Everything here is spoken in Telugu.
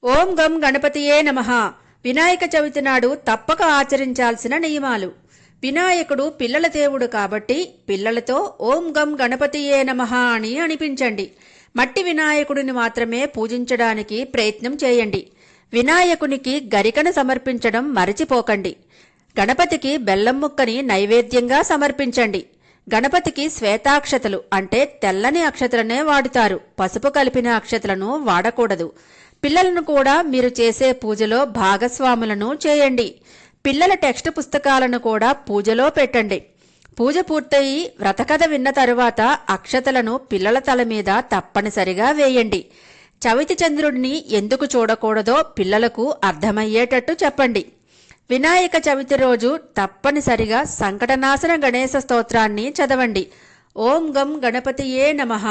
ఓం గం గణపతియే నమః. వినాయక చవితి నాడు తప్పక ఆచరించాల్సిన నియమాలు. వినాయకుడు పిల్లల దేవుడు కాబట్టి పిల్లలతో ఓం గం గణపతియే నమః అని అనిపించండి. మట్టి వినాయకుడిని మాత్రమే పూజించడానికి ప్రయత్నం చేయండి. వినాయకునికి గరికను సమర్పించడం మరచిపోకండి. గణపతికి బెల్లం ముక్కని నైవేద్యంగా సమర్పించండి. గణపతికి శ్వేతాక్షతలు అంటే తెల్లని అక్షతలనే వాడుతారు. పసుపు కలిపిన అక్షతలను వాడకూడదు. పిల్లలను కూడా మీరు చేసే పూజలో భాగస్వాములను చేయండి. పిల్లల టెక్స్ట్ పుస్తకాలను కూడా పూజలో పెట్టండి. పూజ పూర్తయి వ్రతకథ విన్న తరువాత అక్షతలను పిల్లల తల మీద తప్పనిసరిగా వేయండి. చవితి చంద్రుడిని ఎందుకు చూడకూడదో పిల్లలకు అర్థమయ్యేటట్టు చెప్పండి. వినాయక చవితి రోజు తప్పనిసరిగా సంకటనాశన గణేశ స్తోత్రాన్ని చదవండి. ఓం గం గణపతియే నమః.